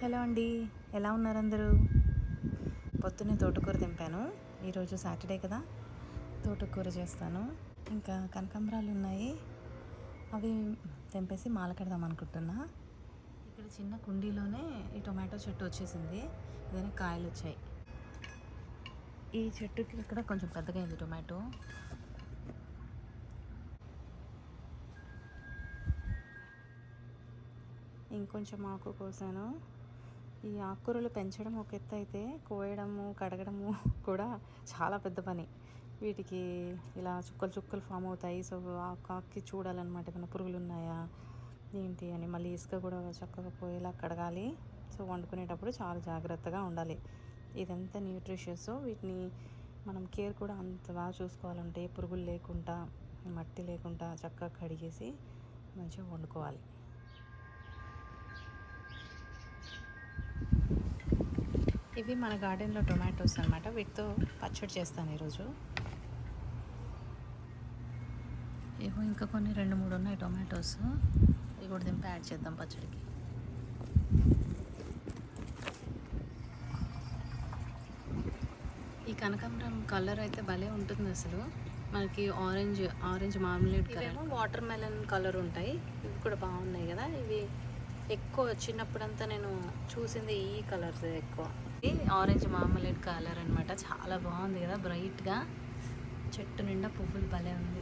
Hello అండి, ఎలా ఉన్నారు అందరూ? పొద్దున్నే తోటకూర తెంపాను. ఈరోజు సాటర్డే కదా, తోటకూర చేస్తాను. ఇంకా కనకాంబరాలు ఉన్నాయి, అవి తెంపేసి మాల కడదాం అనుకుంటున్నా. ఇక్కడ చిన్న కుండీలోనే ఈ టొమాటో చెట్టు వచ్చేసింది, ఏదైనా కాయలు వచ్చాయి. ఈ చెట్టుకి ఇక్కడ కొంచెం పెద్దగా అయింది టొమాటో. ఇంకొంచెం ఆకు కోసాను. ఈ ఆకుకూరలు పెంచడం ఒక ఎత్తు అయితే, కోయడము కడగడము కూడా చాలా పెద్ద పని. వీటికి ఇలా చుక్కలు చుక్కలు ఫామ్ అవుతాయి. సో ఆకుకి చూడాలన్నమాట, ఏమైనా పురుగులు ఉన్నాయా ఏంటి అని. మళ్ళీ ఇసుక కూడా చక్కగా పోయేలా కడగాలి. సో వండుకునేటప్పుడు చాలా జాగ్రత్తగా ఉండాలి. ఇదంతా న్యూట్రిషియస్, వీటిని మనం కేర్ కూడా అంత బాగా చూసుకోవాలంటే పురుగులు లేకుండా, మట్టి లేకుండా చక్కగా కడిగేసి మంచిగా వండుకోవాలి. ఇవి మన గార్డెన్లో టొమాటోస్ అనమాట. వీటితో పచ్చడి చేస్తాను ఈరోజు. ఏవో ఇంకా కొన్ని 2-3 ఉన్నాయి టొమాటోస్, ఇవి కూడా దింపి యాడ్ చేద్దాం పచ్చడికి. ఈ కనకాంబరం కలర్ అయితే భలే ఉంటుంది అసలు. మనకి orange marmalade colour, watermelon colour ఉంటాయి. ఇవి కూడా బాగున్నాయి కదా. ఇవి ఎక్కువ చిన్నప్పుడంతా నేను చూసింది ఈ కలర్స్ ఎక్కువ. ఆరెంజ్ మార్మలేడ్ కలర్ అనమాట. చాలా బాగుంది కదా, బ్రైట్గా. చెట్టు నిండా పువ్వులు భలే ఉంది.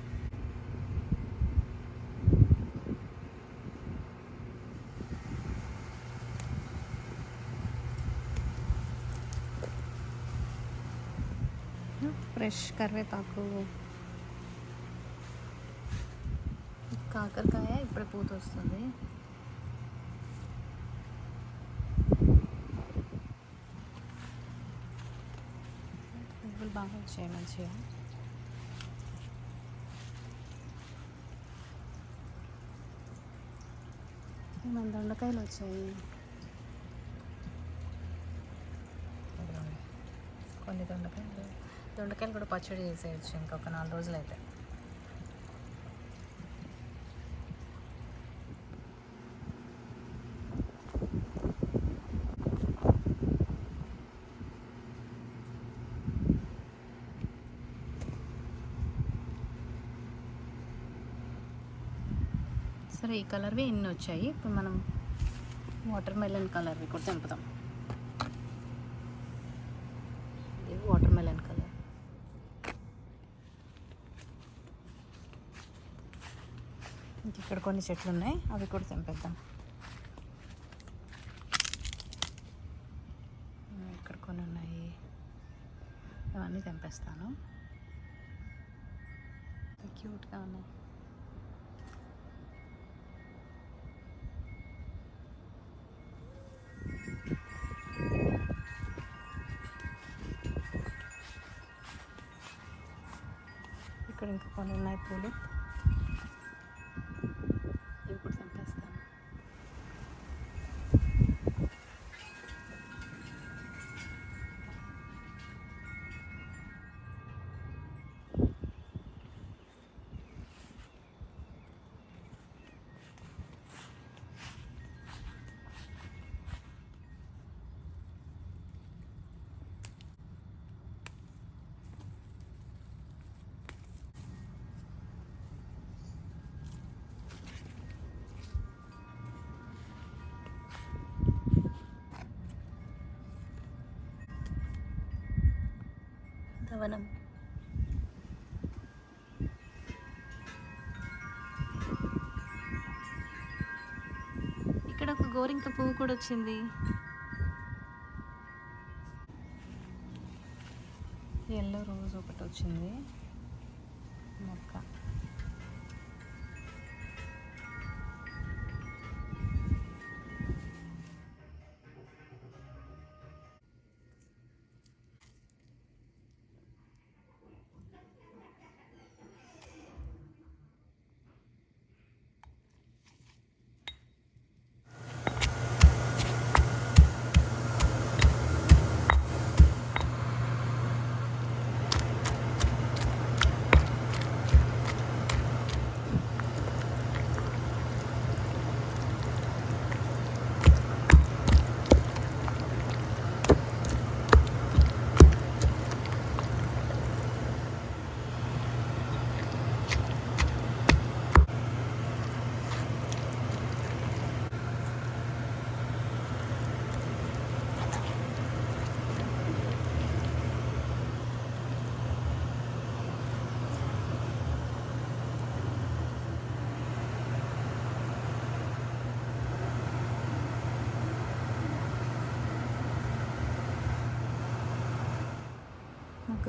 ఫ్రెష్ కరివేపాకు, కాకరకాయ ఇప్పుడే పూత వస్తుంది. పువ్వులు బాగా వచ్చాయి మంచిగా. మన దొండకాయలు వచ్చాయి, కొన్ని దొండకాయలు కూడా పచ్చడి చేసేయచ్చు ఇంకొక 4 రోజులు అయితే. సరే, ఈ కలర్వి ఇన్ని వచ్చాయి. ఇప్పుడు మనం వాటర్ మెలన్ కలర్వి కూడా తెంపుతాం. ఇది వాటర్ మెలన్ కలర్. ఇక్కడ కొన్ని చెట్లు ఉన్నాయి, అవి కూడా తెంపేద్దాం. ఇక్కడ కొన్ని ఉన్నాయి, ఇవన్నీ తెంపేస్తాను. క్యూట్గా ఉన్నాయి. ఇక్కడ ఇంకా కొన్ని ఉన్నాయి పూలు, ఇప్పుడు తెంపేస్తాను. వనం ఇక్కడ ఒక గోరింక పువ్వు కూడా వచ్చింది. ఎల్లో రోజ్ ఒకటి వచ్చింది మొక్క.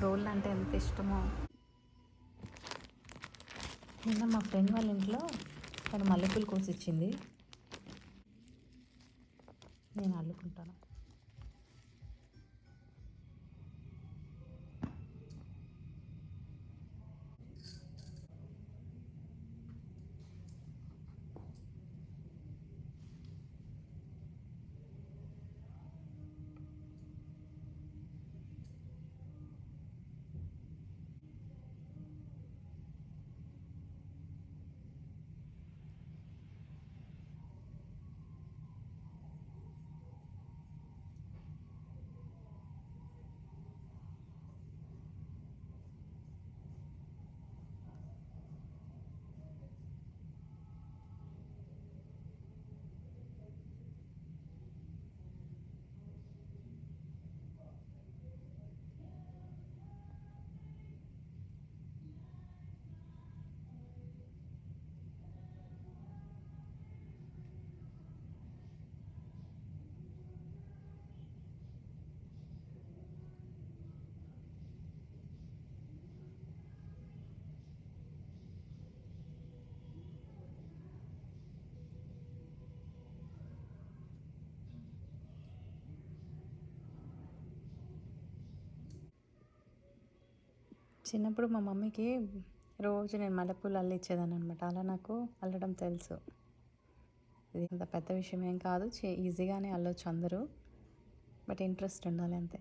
రోళ్ళు అంటే ఎంత ఇష్టమో. నిన్న మా ఫ్రెండ్ వాళ్ళ ఇంట్లో తను మల్లెపూలు కోసి ఇచ్చింది, నేను అల్లుకుంటాను. చిన్నప్పుడు మా మమ్మీకి రోజు నేను మల్లెపూలు అల్లిచ్చేదాన్ని అనమాట. అలా నాకు అల్లడం తెలుసు. ఇది అంత పెద్ద విషయం ఏం కాదు, ఈజీగానే అల్లొచ్చు అందరూ, బట్ ఇంట్రెస్ట్ ఉండాలి అంతే.